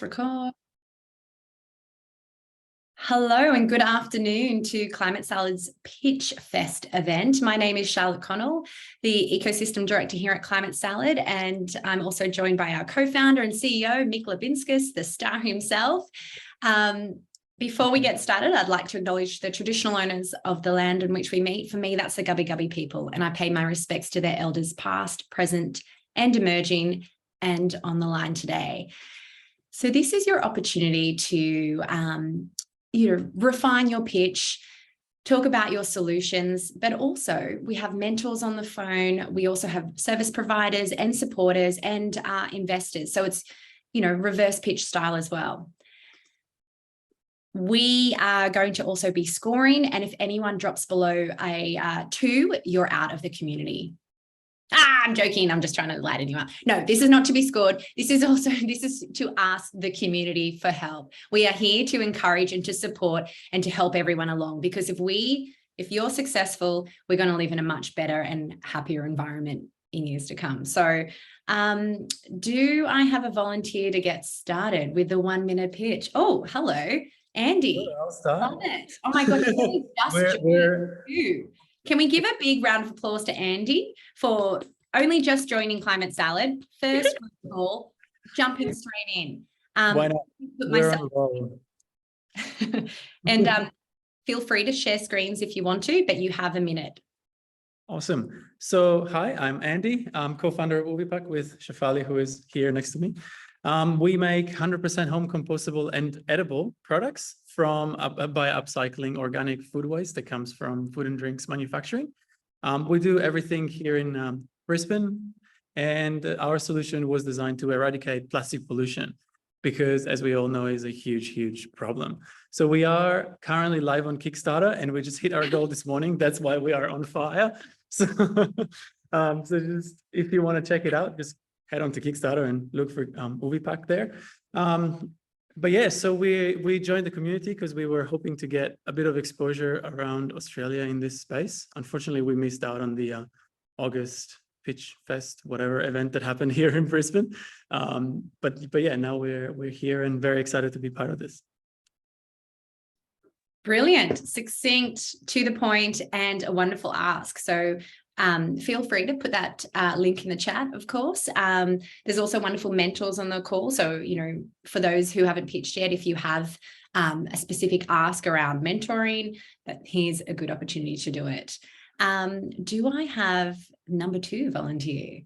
Press record. Hello and good afternoon to Climate Salad's Pitchfest event. My name is Charlotte Connell, the Ecosystem Director here at Climate Salad, and I'm also joined by our co-founder and CEO, Mick Labinskas, the star himself. Before we get started, I'd like to acknowledge the traditional owners of the land in which we meet. For me, that's the Gubbi Gubbi people, and I pay my respects to their elders past, present, and emerging, and on the line today. So this is your opportunity to refine your pitch, talk about your solutions, but also we have mentors on the phone. We also have service providers and supporters and investors. So it's, reverse pitch style as well. We are going to also be scoring. And if anyone drops below a 2, you're out of the community. I'm joking. I'm just trying to lighten you up. No, this is not to be scored. This is to ask the community for help. We are here to encourage and to support and to help everyone along, because if you're successful, we're going to live in a much better and happier environment in years to come. So do I have a volunteer to get started with the 1-minute pitch? Oh, hello, Andy. I'll start. Love it. Oh my God, Can we give a big round of applause to Andy for only just joining Climate Salad? First of all, jumping straight in. Why not? We're on roll. And feel free to share screens if you want to, but you have a minute. Awesome. So hi, I'm Andy. I'm co-founder of Uvipack with Shafali, who is here next to me. We make 100% home compostable and edible products by upcycling organic food waste that comes from food and drinks manufacturing. We do everything here in Brisbane, and our solution was designed to eradicate plastic pollution, because as we all know, is a huge problem. So we are currently live on Kickstarter, and we just hit our goal this morning. That's why we are on fire. So, just if you want to check it out, just head on to Kickstarter and look for Uvipack there. But yeah, so we joined the community because we were hoping to get a bit of exposure around Australia in this space. Unfortunately, we missed out on the August Pitchfest, whatever event that happened here in Brisbane. But yeah, now we're here and very excited to be part of this. Brilliant, succinct, to the point, and a wonderful ask. So feel free to put that link in the chat, of course. There's also wonderful mentors on the call. So, for those who haven't pitched yet, if you have a specific ask around mentoring, here's a good opportunity to do it. Do I have number 2 volunteer?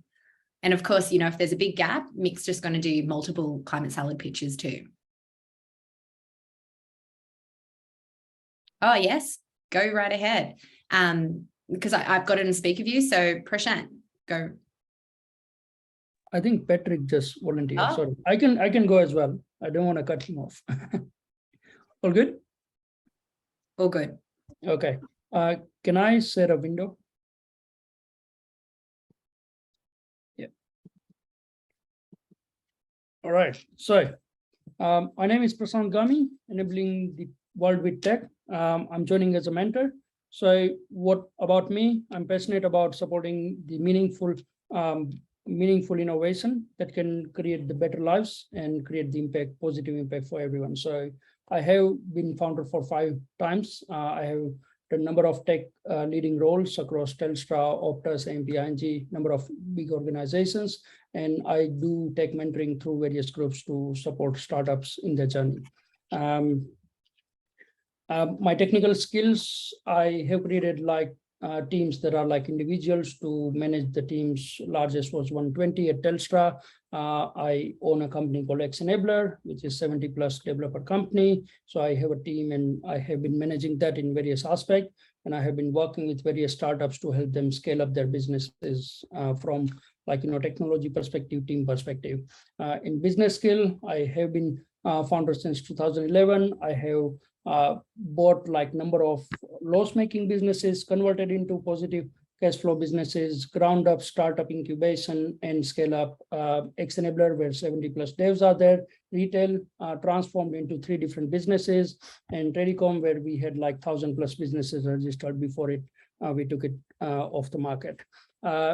And of course, if there's a big gap, Mick's just going to do multiple Climate Salad pitches too. Oh, yes, go right ahead. Because I've got it in speaker view. So Prashant, go. I think Patrick just volunteered. Oh. Sorry, I can go as well. I don't want to cut him off. All good? All good. Okay. Can I share a window? Yeah. All right. So my name is Prashant Gami, enabling the world with tech. I'm joining as a mentor. So what about me? I'm passionate about supporting the meaningful innovation that can create the better lives and create the positive impact for everyone. So I have been founder for 5 times. I have a number of tech leading roles across Telstra, Optus, AMP, ING, number of big organizations, and I do tech mentoring through various groups to support startups in their journey. My technical skills, I have created teams that are like individuals to manage the teams. Largest was 120 at Telstra. I own a company called X-Enabler, which is 70+ developer company. So I have a team and I have been managing that in various aspects. And I have been working with various startups to help them scale up their businesses from technology perspective, team perspective. In business skill, I have been founder since 2011. I have bought number of loss-making businesses, converted into positive cash flow businesses, ground up startup incubation and scale up. X-Enabler, where 70+ devs are there, retail transformed into 3 different businesses, and Telecom, where we had 1,000+ businesses registered before we took it off the market.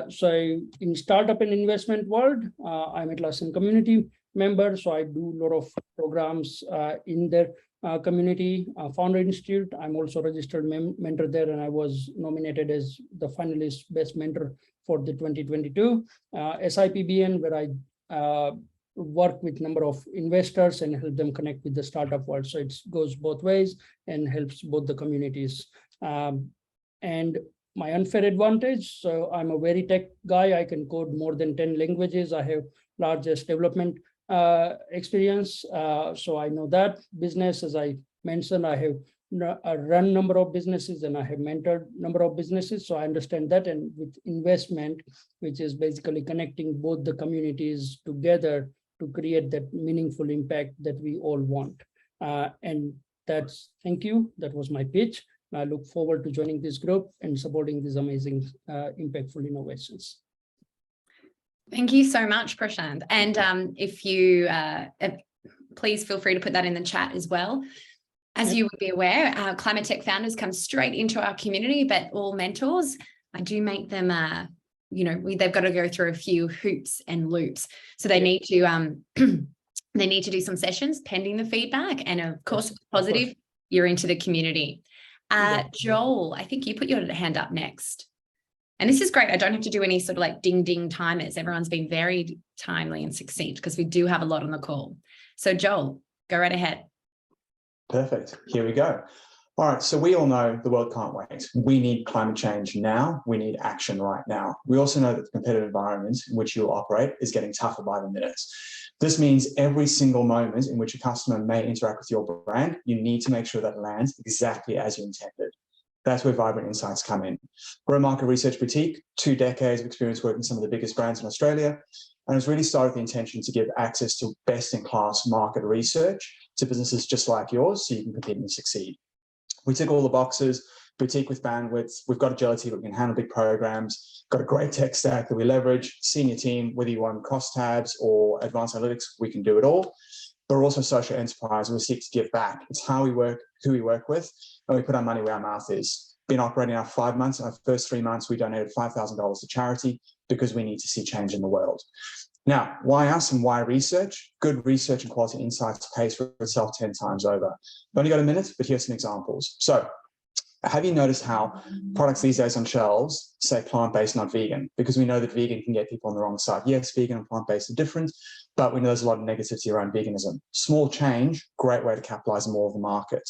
So in startup and investment world, I'm at Atlassian community. member, so I do a lot of programs in their community. Founder Institute, I'm also registered mentor there, and I was nominated as the finalist best mentor for the 2022. SIPBN, where I work with number of investors and help them connect with the startup world. So it goes both ways and helps both the communities. And my unfair advantage, so I'm a very tech guy. I can code more than 10 languages. I have largest development experience. So I know that business, as I mentioned, I have run number of businesses and I have mentored number of businesses. So I understand that. And with investment, which is basically connecting both the communities together to create that meaningful impact that we all want. And that's, thank you. That was my pitch. I look forward to joining this group and supporting these amazing, impactful innovations. Thank you so much, Prashant. And if you, please feel free to put that in the chat as well. As you would be aware, climate tech founders come straight into our community, but all mentors, I do make them, they've got to go through a few hoops and loops. So they need to, they need to do some sessions pending the feedback. And of course, if it's positive, you're into the community. Joel, I think you put your hand up next. And this is great. I don't have to do any sort of like ding ding timers. Everyone's been very timely and succinct because we do have a lot on the call. So Joel, go right ahead. Perfect. Here we go. All right. So we all know the world can't wait. We need climate change now. We need action right now. We also know that the competitive environment in which you'll operate is getting tougher by the minute. This means every single moment in which a customer may interact with your brand, you need to make sure that lands exactly as you intended. That's where Vibrant Insights come in. We're a market research boutique, 2 decades of experience working with some of the biggest brands in Australia, and it's really started with the intention to give access to best-in-class market research to businesses just like yours so you can compete and succeed. We tick all the boxes, boutique with bandwidth, we've got agility that we can handle big programs, got a great tech stack that we leverage, senior team, whether you want crosstabs or advanced analytics, we can do it all. But we're also a social enterprise and we seek to give back. It's how we work, who we work with, and we put our money where our mouth is. Been operating now 5 months. In our first 3 months, we donated $5,000 to charity because we need to see change in the world. Now, why us and why research? Good research and quality insights pays for itself 10 times over. I've only got a minute, but here's some examples. So, have you noticed how products these days on shelves say plant-based, not vegan? Because we know that vegan can get people on the wrong side. Yes, vegan and plant-based are different, but we know there's a lot of negativity around veganism. Small change, great way to capitalize on more of the market.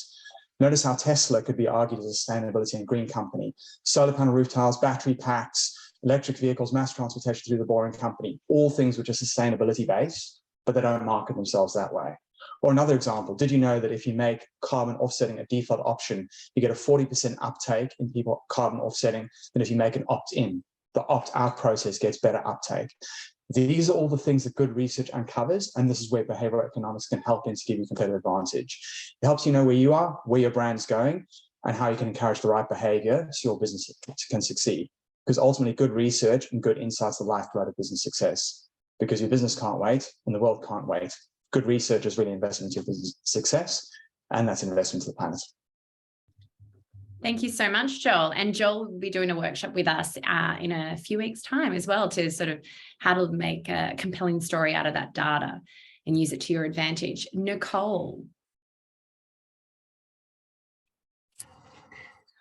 Notice how Tesla could be argued as a sustainability and green company. Solar panel roof tiles, battery packs, electric vehicles, mass transportation through the Boring Company, all things which are sustainability based, but they don't market themselves that way. Or another example, did you know that if you make carbon offsetting a default option, you get a 40% uptake in people carbon offsetting than if you make an opt-in? The opt-out process gets better uptake. These are all the things that good research uncovers, and this is where behavioral economics can help in to give you competitive advantage. It helps you know where you are, where your brand's going, and how you can encourage the right behavior so your business can succeed. Because ultimately, good research and good insights are the lifeblood of business success. Because your business can't wait, and the world can't wait. Good research is really investment into your business success, and that's an investment to the planet. Thank you so much, Joel. And Joel will be doing a workshop with us in a few weeks' time as well to sort of how to make a compelling story out of that data and use it to your advantage. Nicole.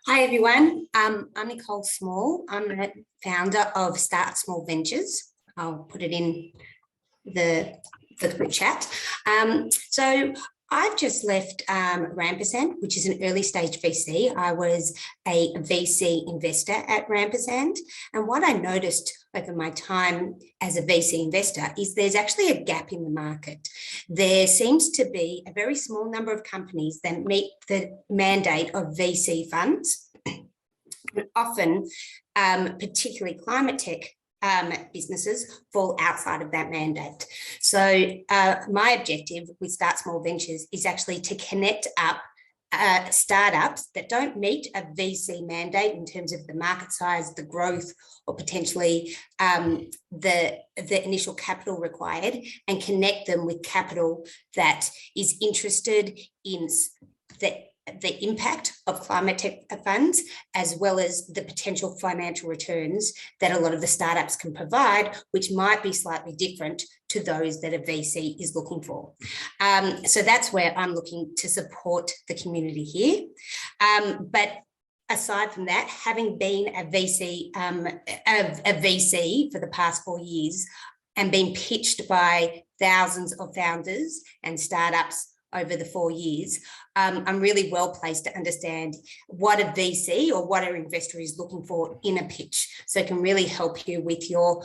Hi, everyone. I'm Nicole Small. I'm the founder of Start Small Ventures. I'll put it in the group chat. So I've just left Rampersand, which is an early stage VC. I was a VC investor at Rampersand. And what I noticed over my time as a VC investor is there's actually a gap in the market. There seems to be a very small number of companies that meet the mandate of VC funds. Often, particularly climate tech businesses fall outside of that mandate. So my objective with Start Small Ventures is actually to connect up startups that don't meet a VC mandate in terms of the market size, the growth, or potentially the initial capital required, and connect them with capital that is interested in the impact of climate tech funds, as well as the potential financial returns that a lot of the startups can provide, which might be slightly different to those that a VC is looking for. So that's where I'm looking to support the community here. But aside from that, having been a VC for the past 4 years and been pitched by thousands of founders and startups over the 4 years, I'm really well placed to understand what a VC or what an investor is looking for in a pitch. So it can really help you with your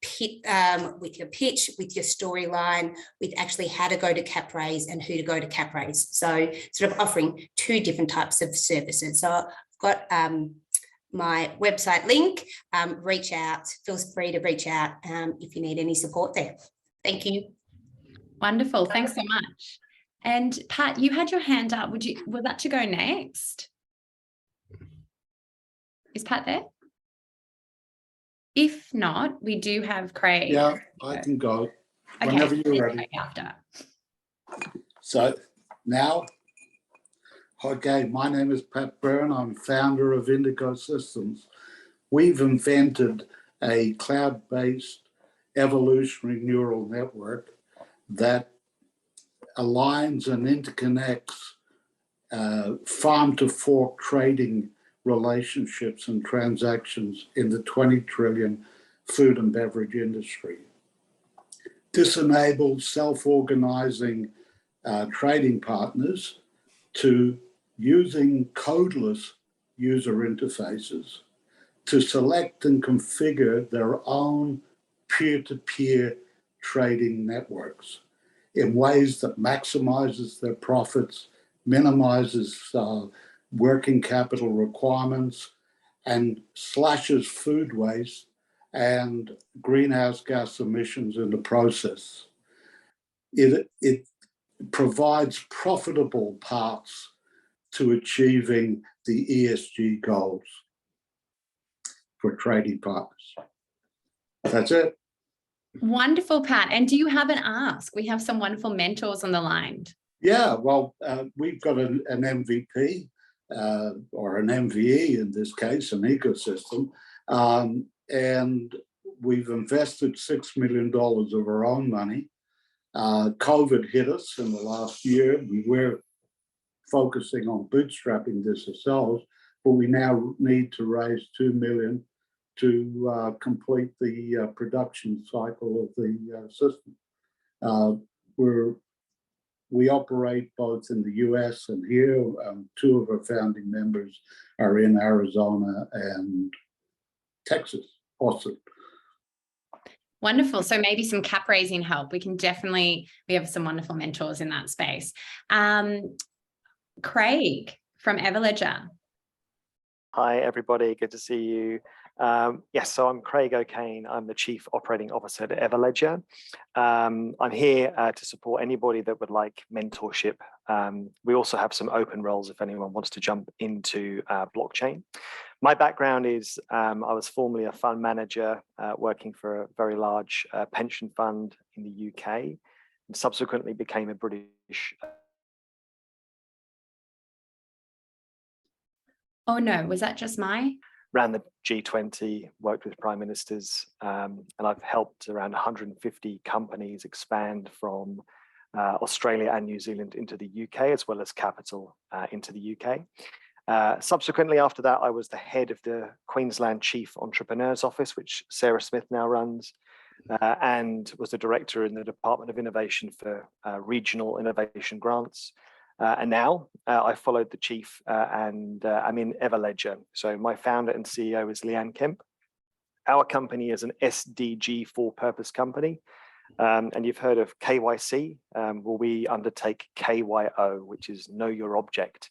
pitch, with your storyline, with actually how to go to cap raise and who to go to cap raise. So sort of offering 2 different types of services. So I've got my website link, reach out, feel free to reach out if you need any support there. Thank you. Wonderful. Thanks so much. And Pat, you had your hand up. Was that to go next? Is Pat there? If not, we do have Craig. Yeah, I can go whenever you're ready. After. So now, okay, my name is Pat Byrne. I'm founder of Indigo Systems. We've invented a cloud-based evolutionary neural network that aligns and interconnects farm to fork trading relationships and transactions in the 20 trillion food and beverage industry. This enables self-organizing trading partners to, using codeless user interfaces, to select and configure their own peer-to-peer trading networks in ways that maximizes their profits, minimizes working capital requirements, and slashes food waste and greenhouse gas emissions in the process. It provides profitable paths to achieving the ESG goals for trading partners. That's it. Wonderful, Pat. And do you have an ask? We have some wonderful mentors on the line. Yeah, well, we've got an MVP or an MVE in this case, an ecosystem, and we've invested $6 million of our own money. COVID hit us in the last year. We were focusing on bootstrapping this ourselves, but we now need to raise $2 million to complete the production cycle of the system. We operate both in the US and here. 2 of our founding members are in Arizona and Texas, Austin. Wonderful. So maybe some cap raising help. We have some wonderful mentors in that space. Craig from Everledger. Hi, everybody. Good to see you. Yes, so I'm Craig O'Kane. I'm the Chief Operating Officer at Everledger. I'm here to support anybody that would like mentorship. We also have some open roles if anyone wants to jump into blockchain. My background is I was formerly a fund manager working for a very large pension fund in the UK, and subsequently became a British. Oh no, was that just Ran the G20, worked with prime ministers, and I've helped around 150 companies expand from Australia and New Zealand into the UK, as well as capital into the UK. Subsequently, after that, I was the head of the Queensland Chief Entrepreneurs Office, which Sarah Smith now runs, and was the director in the Department of Innovation for regional innovation grants. And now I followed the chief and I'm in Everledger. So my founder and CEO is Leanne Kemp. Our company is an SDG for-purpose company. And you've heard of KYC. Well, we undertake KYO, which is Know Your Object.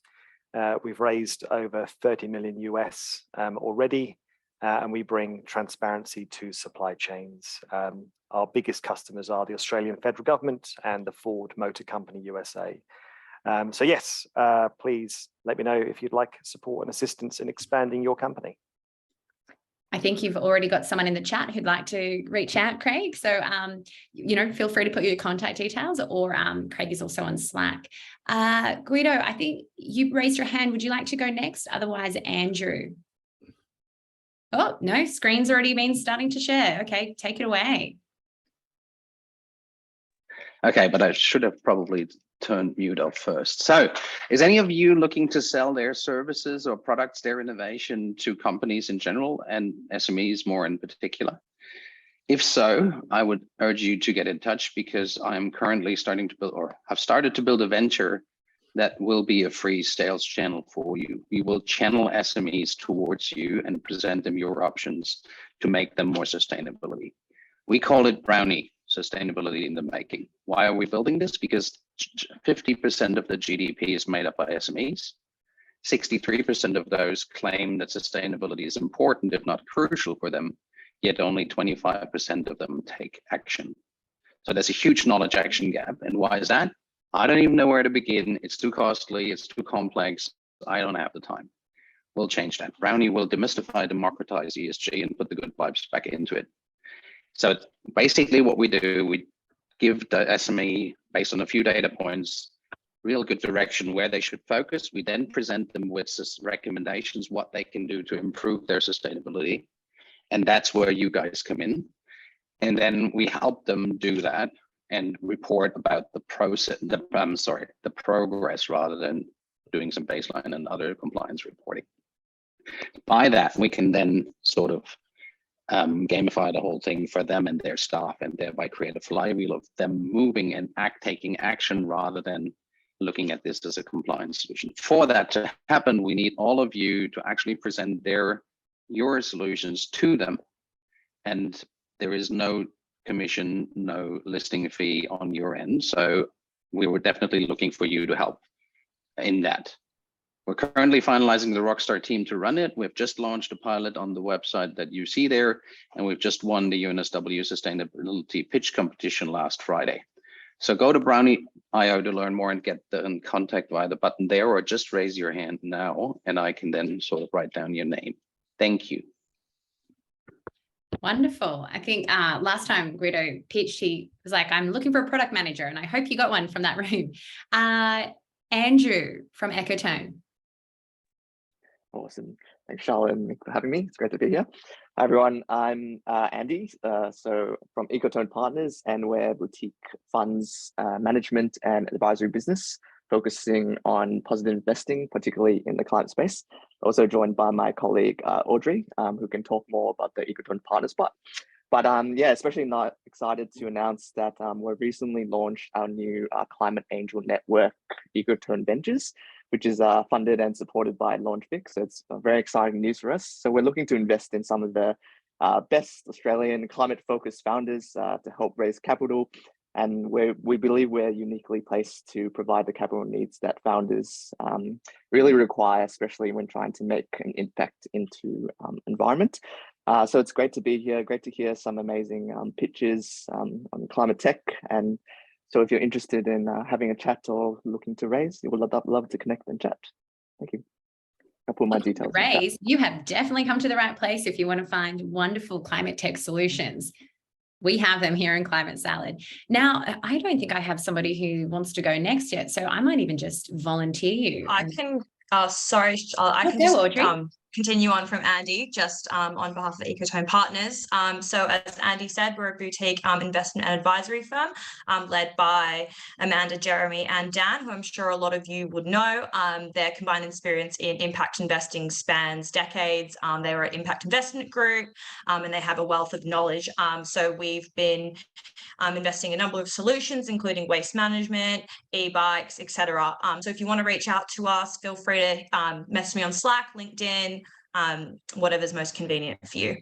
We've raised over 30 million US already, and we bring transparency to supply chains. Our biggest customers are the Australian federal government and the Ford Motor Company USA. So yes, please let me know if you'd like support and assistance in expanding your company. I think you've already got someone in the chat who'd like to reach out, Craig. So, feel free to put your contact details, or Craig is also on Slack. Guido, I think you raised your hand. Would you like to go next? Otherwise, Andrew. Oh, no, screen's already been starting to share. Okay, take it away. Okay, but I should have probably turned mute off first. So is any of you looking to sell their services or products, their innovation to companies in general and SMEs more in particular? If so, I would urge you to get in touch, because I'm currently starting to build, or have started to build, a venture that will be a free sales channel for you. We will channel SMEs towards you and present them your options to make them more sustainability. We call it Brownie, sustainability in the making. Why are we building this? Because 50% of the GDP is made up by SMEs. 63% of those claim that sustainability is important, if not crucial for them, yet only 25% of them take action. So there's a huge knowledge action gap. And why is that? I don't even know where to begin. It's too costly, it's too complex. I don't have the time. We'll change that. Brownie will demystify, democratize ESG and put the good vibes back into it. So basically what we do, we give the SME, based on a few data points, real good direction where they should focus. We then present them with recommendations, what they can do to improve their sustainability. And that's where you guys come in. And then we help them do that and report about the process, the progress, rather than doing some baseline and other compliance reporting. By that, we can then sort of gamify the whole thing for them and their staff, and thereby create a flywheel of them moving and taking action, rather than looking at this as a compliance solution. For that to happen, we need all of you to actually present your solutions to them. And there is no commission, no listing fee on your end. So we were definitely looking for you to help in that. We're currently finalizing the Rockstar team to run it. We've just launched a pilot on the website that you see there, and we've just won the UNSW Sustainability Pitch Competition last Friday. So go to Brownie.io to learn more and get in contact via the button there, or just raise your hand now, and I can then sort of write down your name. Thank you. Wonderful. I think last time Guido pitched, he was like, I'm looking for a product manager, and I hope you got one from that room. Andrew from Ecotone. Awesome. Thanks, Charlotte, and Nick, for having me. It's great to be here. Hi, everyone. I'm Andy, so from Ecotone Partners, and we're boutique funds management and advisory business, focusing on positive investing, particularly in the climate space. Also joined by my colleague, Audrey, who can talk more about the Ecotone Partners part. But yeah, especially not excited to announce that we've recently launched our new Climate Angel Network, Ecotone Ventures, which is funded and supported by LaunchVic. So it's very exciting news for us. So we're looking to invest in some of the best Australian climate-focused founders to help raise capital. And we believe we're uniquely placed to provide the capital needs that founders really require, especially when trying to make an impact into environment. So it's great to be here, great to hear some amazing pitches on climate tech. And so if you're interested in having a chat or looking to raise, we would love to connect and chat. Thank you. I'll put my details. Raise, you have definitely come to the right place if you want to find wonderful climate tech solutions. We have them here in Climate Salad. Now, I don't think I have somebody who wants to go next yet, so I might even just volunteer you. I can, sorry, I can just continue on from Andy, just on behalf of Ecotone Partners. So as Andy said, we're a boutique investment and advisory firm led by Amanda, Jeremy and Dan, who I'm sure a lot of you would know. Their combined experience in impact investing spans decades. They were at Impact Investment Group and they have a wealth of knowledge. So we've been investing in a number of solutions, including waste management, e-bikes, etc. So if you want to reach out to us, feel free to message me on Slack, LinkedIn, whatever's most convenient for you.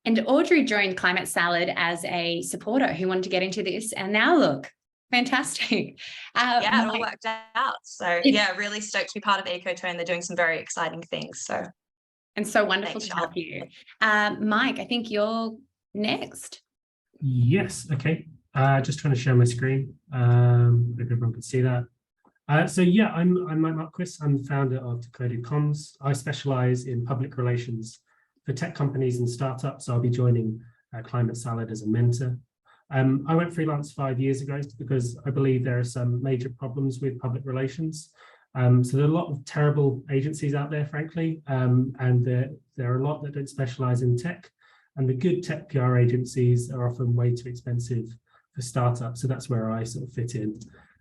And Audrey joined Climate Salad as a supporter who wanted to get into this, and now look, fantastic. Yeah, it all worked out. So yeah, really stoked to be part of Ecotone. They're doing some very exciting things. So wonderful to help you. Mike, I think you're next. Yes, okay. Just trying to share my screen. Hope everyone can see that. So yeah, I'm Mike Marquis. I'm the founder of Decoded Comms. I specialize in public relations for tech companies and startups. I'll be joining Climate Salad as a mentor. I went freelance 5 years ago because I believe there are some major problems with public relations. So there are a lot of terrible agencies out there, frankly, and there are a lot that don't specialize in tech. And the good tech PR agencies are often way too expensive for startups. So that's where I sort of fit in.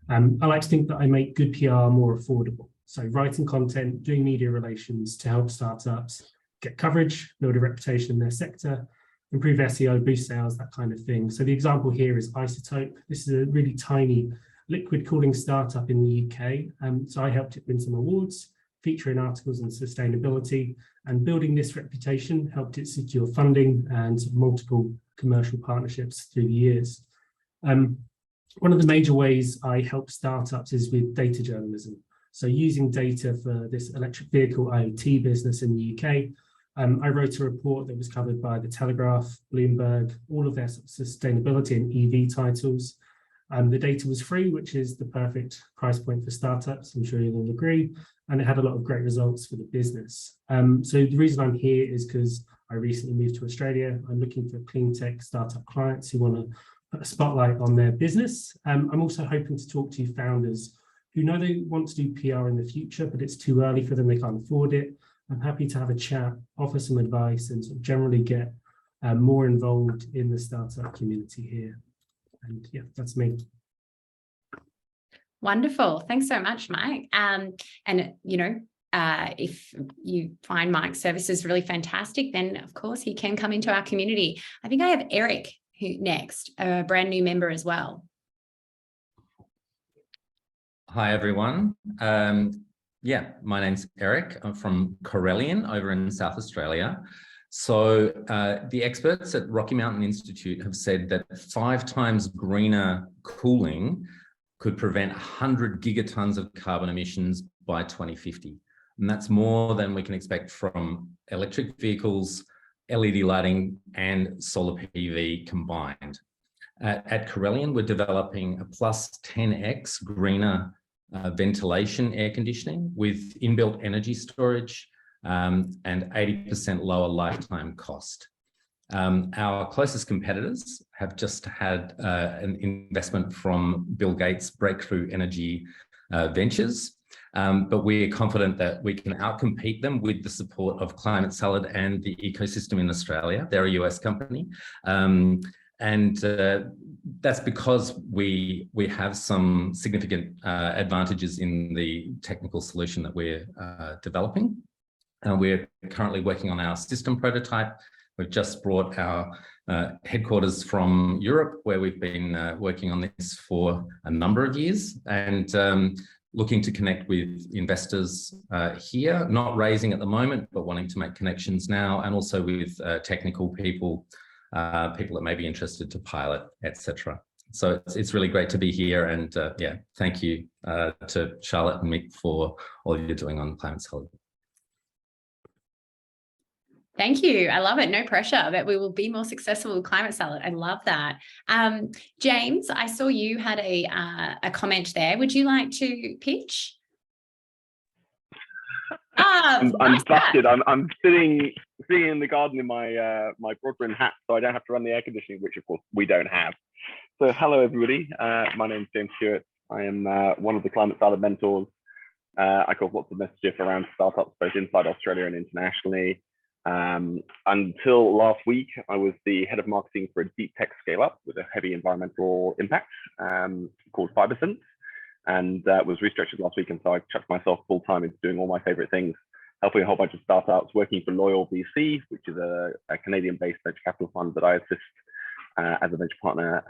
I like to think that I make good PR more affordable. So writing content, doing media relations to help startups get coverage, build a reputation in their sector, improve SEO, boost sales, that kind of thing. So the example here is Isotope. This is a really tiny liquid cooling startup in the UK. So I helped it win some awards, featuring articles on sustainability, and building this reputation helped it secure funding and multiple commercial partnerships through the years. One of the major ways I help startups is with data journalism. So using data for this electric vehicle IoT business in the UK, I wrote a report that was covered by The Telegraph, Bloomberg, all of their sustainability and EV titles. The data was free, which is the perfect price point for startups, I'm sure you'll all agree, and it had a lot of great results for the business. So the reason I'm here is because I recently moved to Australia. I'm looking for clean tech startup clients who want to put a spotlight on their business. I'm also hoping to talk to founders who know they want to do PR in the future, but it's too early for them, they can't afford it. I'm happy to have a chat, offer some advice, and sort of generally get more involved in the startup community here. And yeah, that's me. Wonderful. Thanks so much, Mike. And, you know, if you find Mike's services really fantastic, then of course he can come into our community. I think I have Eric who next, a brand new member as well. Hi, everyone. Yeah, my name's Eric. I'm from Corellian over in South Australia. So the experts at Rocky Mountain Institute have said that 5 times greener cooling could prevent 100 gigatons of carbon emissions by 2050. And that's more than we can expect from electric vehicles, LED lighting, and solar PV combined. At Corellian, we're developing a plus 10x greener ventilation air conditioning with inbuilt energy storage and 80% lower lifetime cost. Our closest competitors have just had an investment from Bill Gates' Breakthrough Energy Ventures, but we're confident that we can outcompete them with the support of Climate Salad and the ecosystem in Australia. They're a US company. And that's because we have some significant advantages in the technical solution that we're developing. We're currently working on our system prototype. We've just brought our headquarters from Europe, where we've been working on this for a number of years, and looking to connect with investors here, not raising at the moment, but wanting to make connections now, and also with technical people, people that may be interested to pilot, etc. So it's really great to be here, and yeah, thank you to Charlotte and Mick for all you're doing on Climate Salad. Thank you. I love it. No pressure, but we will be more successful with Climate Salad. I love that. James, I saw you had a comment there. Would you like to pitch? I'm busted. I'm sitting in the garden in my my Broadband hat, so I don't have to run the air conditioning, which of course we don't have. So hello everybody. My name is James Stewart. I am one of the Climate Salad mentors. I cause lots of mentorship around startups both inside Australia and internationally. Until last week, I was the head of marketing for a deep tech scale up with a heavy environmental impact called Fibersense, and was restructured last week. And so I chucked myself full time into doing all my favorite things, helping a whole bunch of startups, working for Loyal VC, which is a Canadian based venture capital fund that I assist as a venture partner.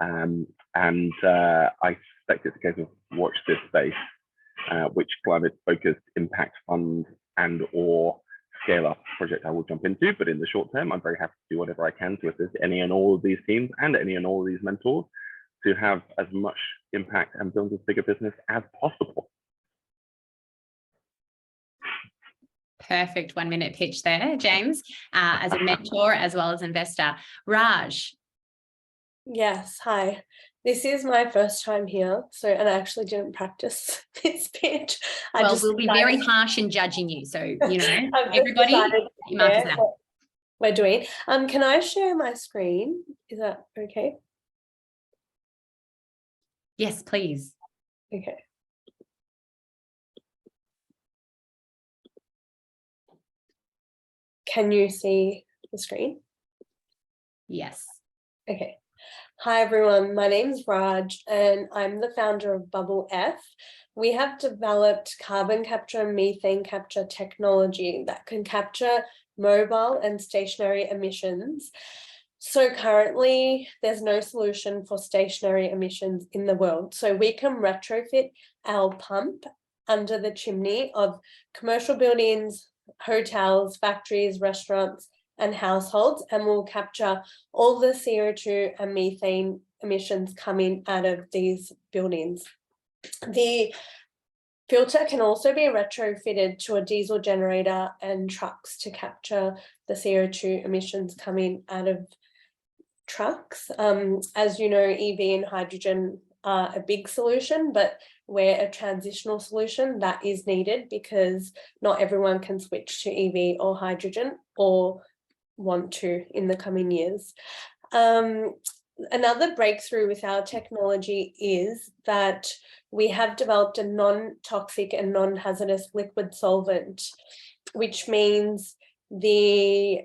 And I suspect it's a case of watch this space, which climate focused impact fund and or scale up project I will jump into. But in the short term, I'm very happy to do whatever I can to assist any and all of these teams and any and all of these mentors to have as much impact and build as big a business as possible. Perfect 1 minute pitch there, James, as a mentor as well as investor. Raj. Yes, hi. This is my first time here, and I actually didn't practice this pitch. We'll be very harsh in judging you, so you know, everybody, mark us out. We're doing. Can I share my screen? Is that okay? Yes, please. Okay. Can you see the screen? Yes. Okay. Hi everyone, my name's Raj and I'm the founder of Bubble F. We have developed carbon capture and methane capture technology that can capture mobile and stationary emissions. So currently there's no solution for stationary emissions in the world. So we can retrofit our pump under the chimney of commercial buildings, hotels, factories, restaurants, and households, and we'll capture all the CO2 and methane emissions coming out of these buildings. The filter can also be retrofitted to a diesel generator and trucks to capture the CO2 emissions coming out of trucks. As you know, EV and hydrogen are a big solution, but we're a transitional solution that is needed because not everyone can switch to EV or hydrogen or want to in the coming years. Another breakthrough with our technology is that we have developed a non-toxic and non-hazardous liquid solvent, which means the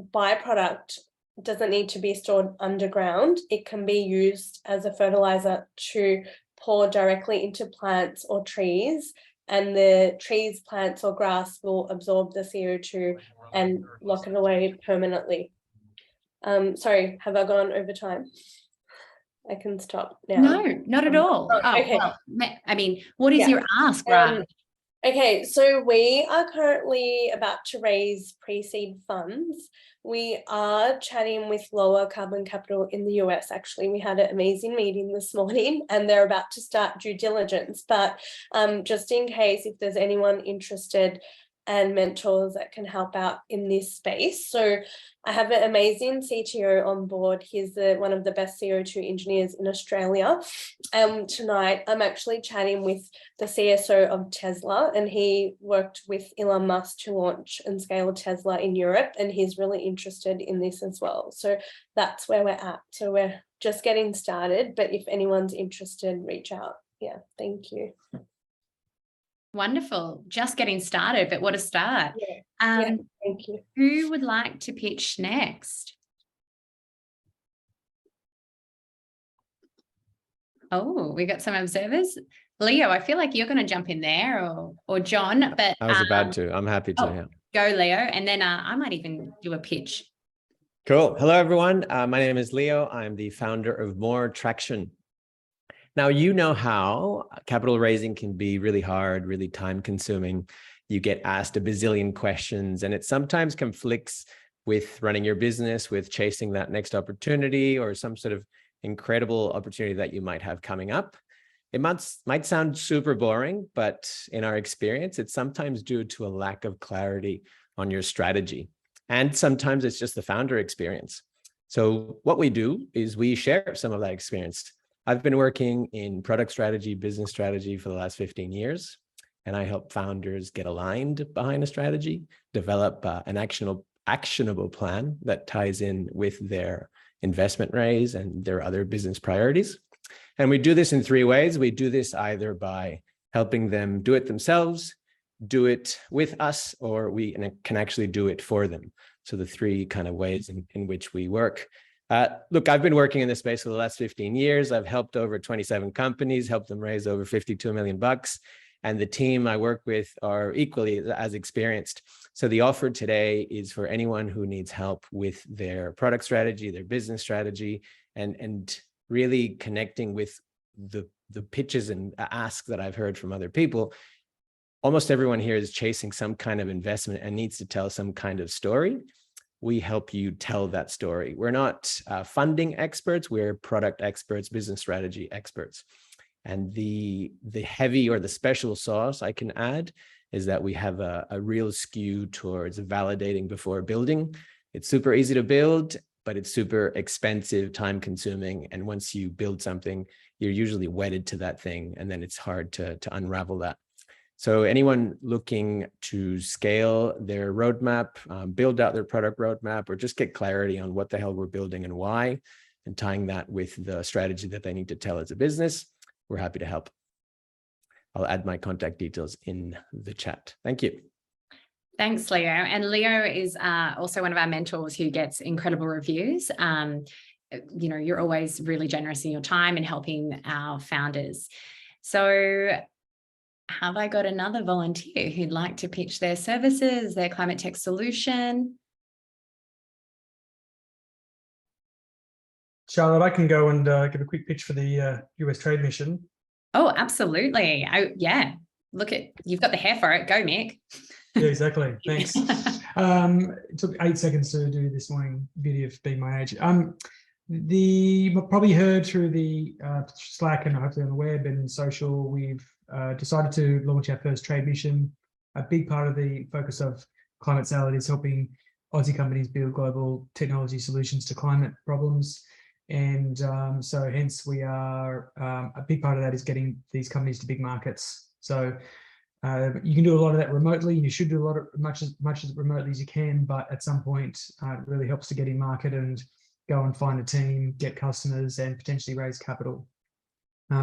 byproduct doesn't need to be stored underground. It can be used as a fertilizer to pour directly into plants or trees, and the trees, plants or grass will absorb the CO2 and lock it away permanently. Sorry, have I gone over time? I can stop now. No, not at all. Okay. Well, I mean, what is your ask, Raj? Okay, so we are currently about to raise pre-seed funds. We are chatting with Lower Carbon Capital in the US. Actually, we had an amazing meeting this morning and they're about to start due diligence. But just in case, if there's anyone interested and mentors that can help out in this space. So I have an amazing CTO on board. He's one of the best CO2 engineers in Australia. Tonight, I'm actually chatting with the CSO of Tesla, and he worked with Elon Musk to launch and scale Tesla in Europe, and he's really interested in this as well. So that's where we're at. So we're just getting started, but if anyone's interested, reach out. Yeah, thank you. Wonderful. Just getting started, but what a start. Yeah, thank you. Who would like to pitch next? Oh, we got some observers. Leo, I feel like you're going to jump in there, or John, but I was about to. I'm happy to. Yeah. Go, Leo, and then I might even do a pitch. Cool. Hello, everyone. My name is Leo. I'm the founder of More Traction. Now, you know how capital raising can be really hard, really time consuming. You get asked a bazillion questions, and it sometimes conflicts with running your business, with chasing that next opportunity or some sort of incredible opportunity that you might have coming up. It might sound super boring, but in our experience, it's sometimes due to a lack of clarity on your strategy. And sometimes it's just the founder experience. So what we do is we share some of that experience. I've been working in product strategy, business strategy for the last 15 years, and I help founders get aligned behind a strategy, develop an actionable plan that ties in with their investment raise and their other business priorities. And we do this in three ways. We do this either by helping them do it themselves, do it with us, or we can actually do it for them. So the three kind of ways in which we work. Look, I've been working in this space for the last 15 years. I've helped over 27 companies, helped them raise over $52 million. And the team I work with are equally as experienced. So the offer today is for anyone who needs help with their product strategy, their business strategy, and really connecting with the pitches and asks that I've heard from other people. Almost everyone here is chasing some kind of investment and needs to tell some kind of story. We help you tell that story. We're not funding experts, we're product experts, business strategy experts. And the heavy or the special sauce I can add is that we have a real skew towards validating before building. It's super easy to build, but it's super expensive, time consuming. And once you build something, you're usually wedded to that thing, and then it's hard to unravel that. So anyone looking to scale their roadmap, build out their product roadmap, or just get clarity on what the hell we're building and why, and tying that with the strategy that they need to tell as a business, we're happy to help. I'll add my contact details in the chat. Thank you. Thanks, Leo. And Leo is also one of our mentors who gets incredible reviews. you're always really generous in your time and helping our founders. So have I got another volunteer who'd like to pitch their services, their climate tech solution? Charlotte, I can go and give a quick pitch for the US Trade Mission. Oh, absolutely. Yeah. Look you've got the hair for it. Go, Mick. Yeah, exactly. Thanks. It took 8 seconds to do this morning. Beauty of being my age. You probably heard through the Slack and hopefully on the web and social, we've decided to launch our first trade mission. A big part of the focus of Climate Salad is helping Aussie companies build global technology solutions to climate problems. And so hence we are, a big part of that is getting these companies to big markets. So you can do a lot of that remotely. You should do a lot of much as remotely as you can, but at some point it really helps to get in market and go and find a team, get customers, and potentially raise capital.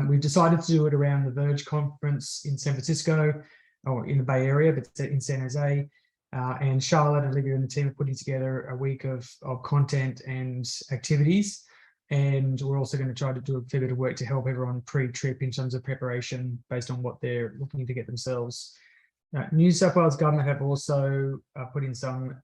We've decided to do it around the Verge conference in San Francisco, or in the Bay Area, but in San Jose. And Charlotte, Olivia, and the team are putting together a week of content and activities. And we're also going to try to do a fair bit of work to help everyone pre-trip in terms of preparation based on what they're looking to get themselves. New South Wales government have also put in some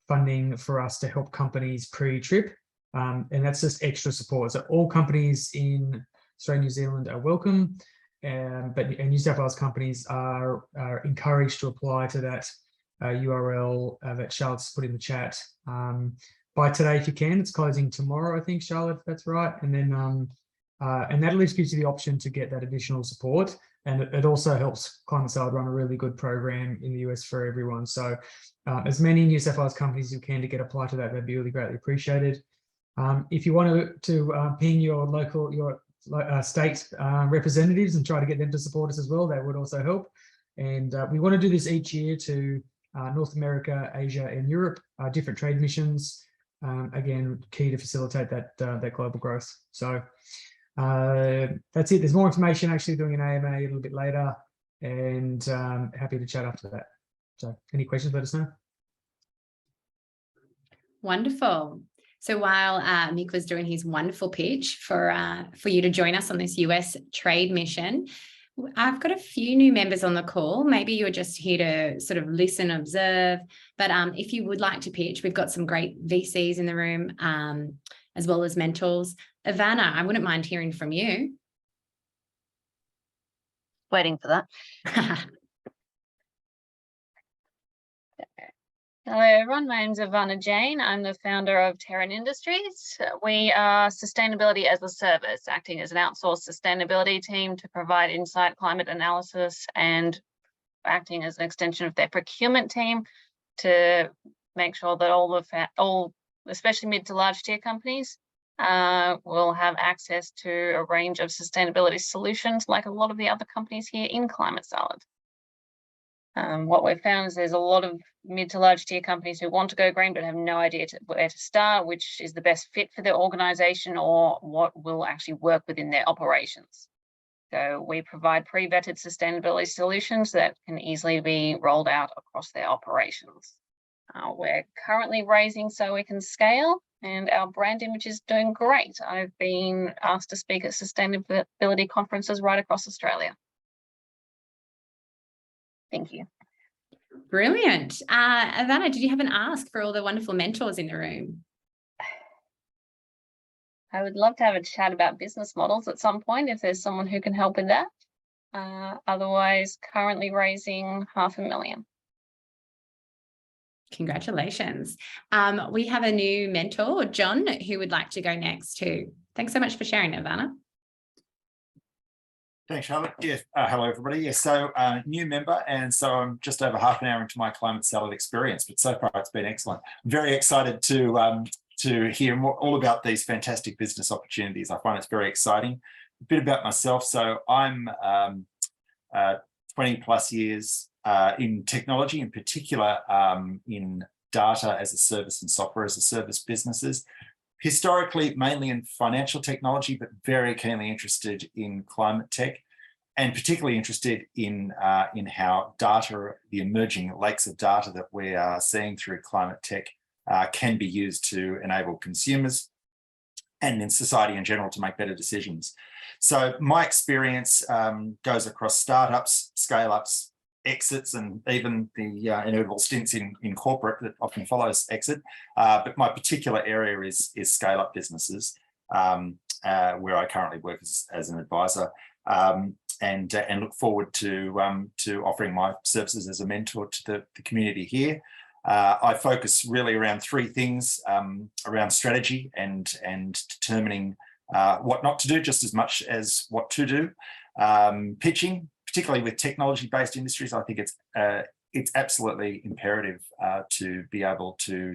funding for us to help companies pre-trip, and that's just extra support. So all companies in Australia, New Zealand are welcome, but New South Wales companies are encouraged to apply to that URL that Charlotte's put in the chat. By today, if you can. It's closing tomorrow, I think, Charlotte, if that's right. And then, and that at least gives you the option to get that additional support. And it also helps Climate Salad run a really good program in the US for everyone. So as many New South Wales companies as you can to get applied to that, that'd be really greatly appreciated. If you want to ping your state representatives and try to get them to support us as well, that would also help. And we want to do this each year to North America, Asia, and Europe, different trade missions. Again, key to facilitate that global growth. So that's it. There's more information actually doing an AMA a little bit later, and happy to chat after that. So any questions, let us know. Wonderful. So while Mick was doing his wonderful pitch for you to join us on this US trade mission, I've got a few new members on the call. Maybe you're just here to sort of listen, observe, but if you would like to pitch, we've got some great VCs in the room, as well as mentors. Ivana, I wouldn't mind hearing from you. Waiting for that. Hello, everyone. My name is Ivana Jane. I'm the founder of Terran Industries. We are sustainability as a service, acting as an outsourced sustainability team to provide insight, climate analysis, and acting as an extension of their procurement team to make sure that all, especially mid to large tier companies, will have access to a range of sustainability solutions like a lot of the other companies here in Climate Salad. What we've found is there's a lot of mid to large tier companies who want to go green but have no idea where to start, which is the best fit for their organization or what will actually work within their operations. So we provide pre-vetted sustainability solutions that can easily be rolled out across their operations. We're currently raising so we can scale, and our brand image is doing great. I've been asked to speak at sustainability conferences right across Australia. Thank you. Brilliant. Ivana, did you have an ask for all the wonderful mentors in the room? I would love to have a chat about business models at some point if there's someone who can help with that. Otherwise, currently raising $500,000. Congratulations. We have a new mentor, John, who would like to go next too. Thanks so much for sharing, Ivana. Thanks, Charlotte. Yes, hello everybody. Yes, so new member, and so I'm just over half an hour into my Climate Salad experience, but so far it's been excellent. Very excited to hear more, all about these fantastic business opportunities. I find it's very exciting. A bit about myself. So I'm 20 plus years in technology, in particular in data as a service and software as a service businesses. Historically, mainly in financial technology, but very keenly interested in climate tech, and particularly interested in how data, the emerging lakes of data that we are seeing through climate tech, can be used to enable consumers and in society in general to make better decisions. So my experience goes across startups, scale-ups, exits, and even the inevitable stints in corporate that often follows exit. But my particular area is scale-up businesses, where I currently work as an advisor, and look forward to offering my services as a mentor to the community here. I focus really around three things, around strategy and determining what not to do just as much as what to do. Pitching, particularly with technology-based industries, I think it's absolutely imperative to be able to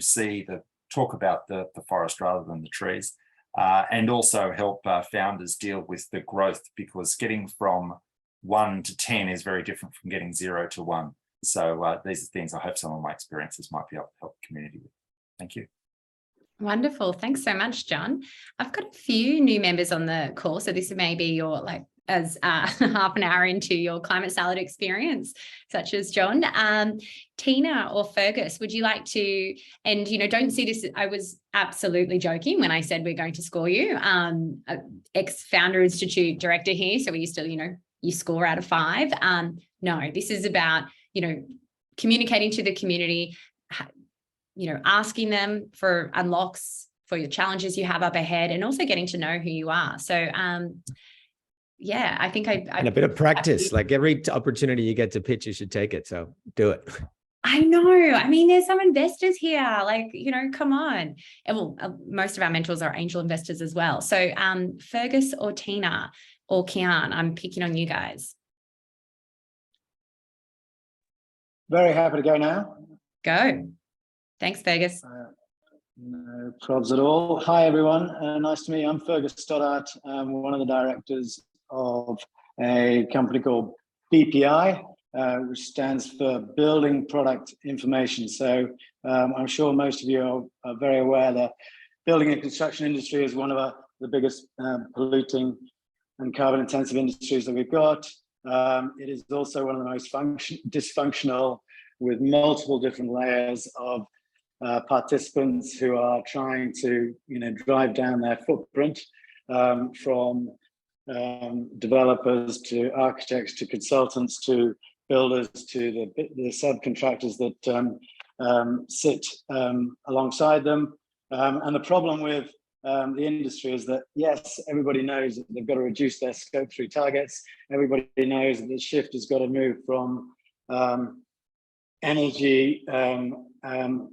talk about the forest rather than the trees, and also help founders deal with the growth, because getting from 1 to 10 is very different from getting 0 to 1. So these are things I hope some of my experiences might be able to help the community with. Thank you. Wonderful. Thanks so much, John. I've got a few new members on the call. So this may be your half an hour into your Climate Salad experience, such as John. Tina or Fergus, would you like to, and don't see this, I was absolutely joking when I said we're going to score you. Ex-Founder Institute director here. So we used to, you score out of 5. No, this is about, communicating to the community, asking them for unlocks for your challenges you have up ahead, and also getting to know who you are. So, yeah, I think and a bit of practice, like every opportunity you get to pitch, you should take it. So do it. I know. I mean, there's some investors here, come on. And well, most of our mentors are angel investors as well. So, Fergus or Tina or Kian, I'm picking on you guys. Very happy to go now. Go. Thanks, Fergus. No probs at all. Hi, everyone. Nice to meet you. I'm Fergus Stoddart. I'm one of the directors of a company called BPI, which stands for Building Product Information. So I'm sure most of you are very aware that building and construction industry is one of the biggest polluting and carbon intensive industries that we've got. It is also one of the most dysfunctional, with multiple different layers of participants who are trying to, drive down their footprint, from developers to architects to consultants to builders to the subcontractors that sit alongside them. And the problem with the industry is that, yes, everybody knows that they've got to reduce their scope 3 targets. Everybody knows that the shift has got to move from energy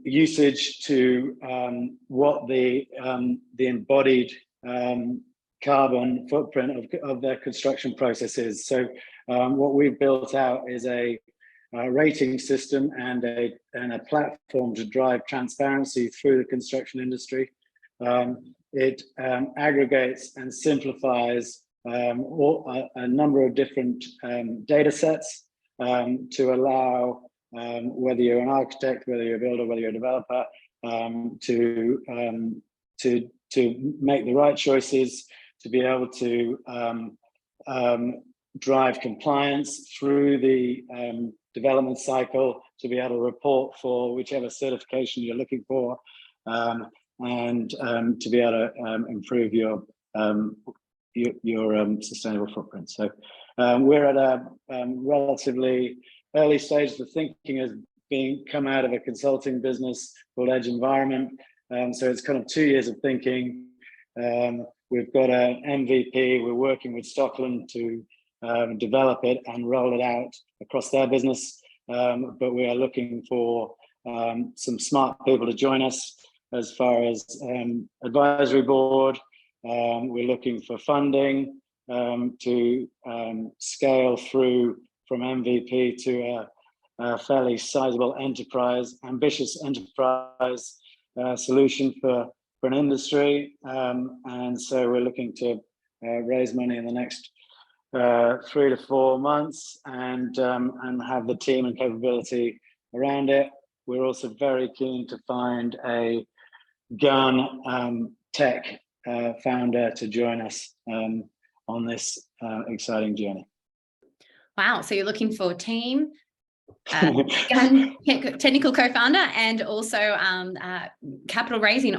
usage to what the embodied carbon footprint of their construction process is. So what we've built out is a rating system and a platform to drive transparency through the construction industry. It aggregates and simplifies a number of different data sets to allow whether you're an architect, whether you're a builder, whether you're a developer, to make the right choices, to be able to drive compliance through the development cycle, to be able to report for whichever certification you're looking for, and to be able to improve your sustainable footprint. So we're at a relatively early stage. The thinking has come out of a consulting business called Edge Environment. So it's kind of 2 years of thinking. We've got an MVP. We're working with Stockland to develop it and roll it out across their business. But we are looking for some smart people to join us as far as advisory board. We're looking for funding to scale through from MVP to a fairly sizable enterprise, ambitious enterprise solution for an industry. And so we're looking to raise money in the next 3 to 4 months and have the team and capability around it. We're also very keen to find a gun tech founder to join us on this exciting journey. Wow. So you're looking for a team, technical co-founder, and also and also capital raising.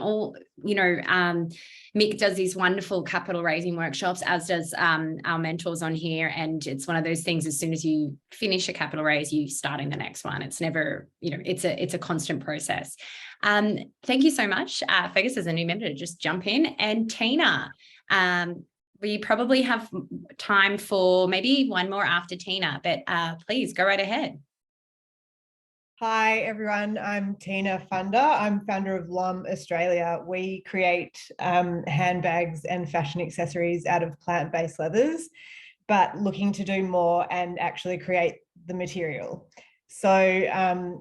Mick does these wonderful capital raising workshops, as does our mentors on here. And it's one of those things, as soon as you finish a capital raise, you starting the next one. It's never, it's a constant process. Thank you so much. Fergus is a new member to just jump in. And Tina, we probably have time for maybe one more after Tina, but please go right ahead. Hi, everyone. I'm Tina Funder. I'm founder of LOM Australia. We create handbags and fashion accessories out of plant-based leathers, but looking to do more and actually create the material. So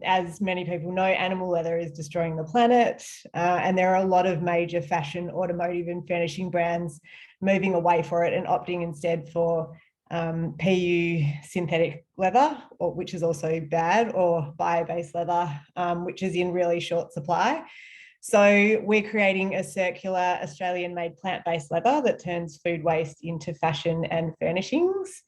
as many people know, animal leather is destroying the planet, and there are a lot of major fashion, automotive and furnishing brands moving away for it and opting instead for PU synthetic leather, which is also bad, or bio-based leather, which is in really short supply. So we're creating a circular Australian-made plant-based leather that turns food waste into fashion and furnishings.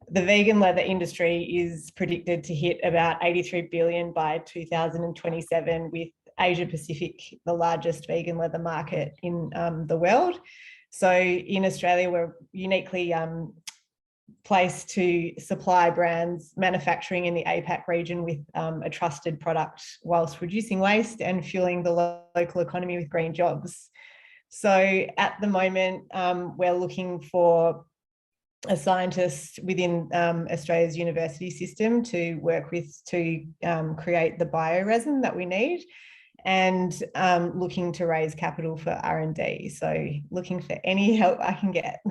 The vegan leather industry is predicted to hit about 83 billion by 2027, with Asia Pacific the largest vegan leather market in the world. So in Australia, we're uniquely placed to supply brands manufacturing in the APAC region with a trusted product, whilst reducing waste and fueling the local economy with green jobs. So at the moment, we're looking for a scientist within Australia's university system to work with to create the bioresin that we need, and looking to raise capital for R&D. So looking for any help I can get.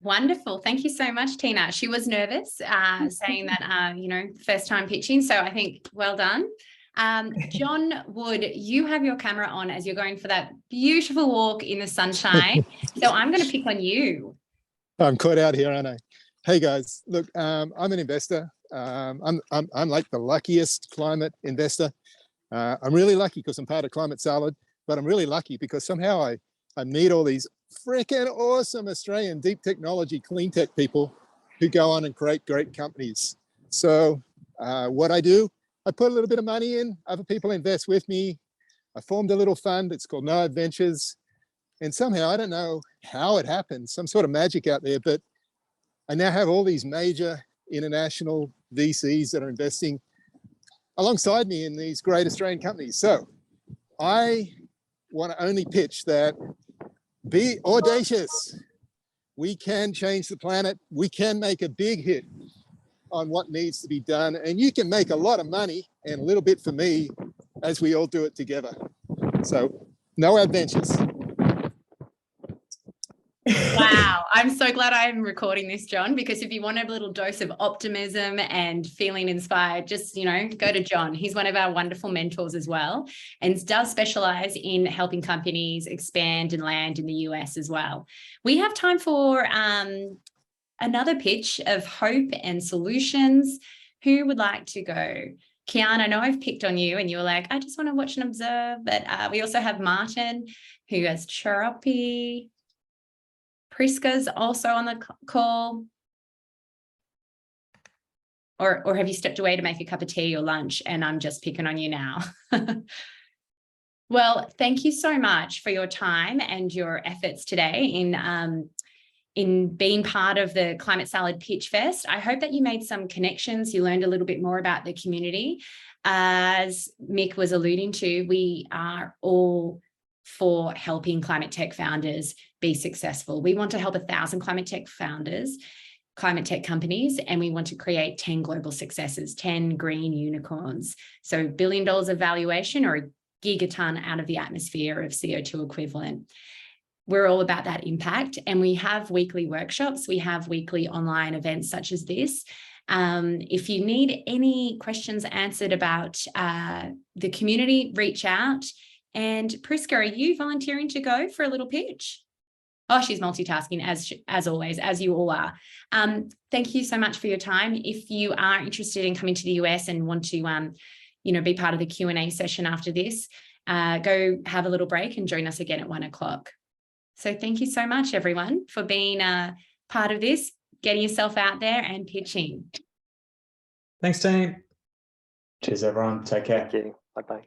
Wonderful. Thank you so much, Tina. She was nervous saying that, first time pitching. So I think well done. John Wood, you have your camera on as you're going for that beautiful walk in the sunshine. So I'm going to pick on you. I'm caught out here, aren't I? Hey guys, look, I'm an investor. I'm like the luckiest climate investor. I'm really lucky because I'm part of Climate Salad, but I'm really lucky because somehow I meet all these freaking awesome Australian deep technology, clean tech people who go on and create great companies. So what I do, I put a little bit of money in, other people invest with me. I formed a little fund, it's called No Adventures. And somehow, I don't know how it happened, some sort of magic out there, but I now have all these major international VCs that are investing alongside me in these great Australian companies. So I want to only pitch that be audacious. We can change the planet. We can make a big hit on what needs to be done. And you can make a lot of money and a little bit for me as we all do it together. So no adventures. Wow. I'm so glad I'm recording this, John, because if you want a little dose of optimism and feeling inspired, just, go to John. He's one of our wonderful mentors as well, and does specialize in helping companies expand and land in the US as well. We have time for another pitch of hope and solutions. Who would like to go? Kian, I know I've picked on you and you were like, I just want to watch and observe, but we also have Martin, who has Chiropy. Priska's also on the call. Or have you stepped away to make a cup of tea or lunch and I'm just picking on you now? Well, thank you so much for your time and your efforts today in being part of the Climate Salad Pitchfest. I hope that you made some connections. You learned a little bit more about the community. As Mick was alluding to, we are all for helping climate tech founders be successful. We want to help 1,000 climate tech founders, climate tech companies, and we want to create 10 global successes, 10 green unicorns. So $1 billion of valuation or a gigaton out of the atmosphere of CO2 equivalent. We're all about that impact, and we have weekly workshops. We have weekly online events such as this. If you need any questions answered about the community, reach out. And Priska, are you volunteering to go for a little pitch? Oh, she's multitasking as always, as you all are. Thank you so much for your time. If you are interested in coming to the US and want to, be part of the Q&A session after this, go have a little break and join us again at 1 o'clock. So thank you so much, everyone, for being part of this. getting yourself out there and pitching. Thanks, team. Cheers, everyone. Take care. Thank you. Bye-bye.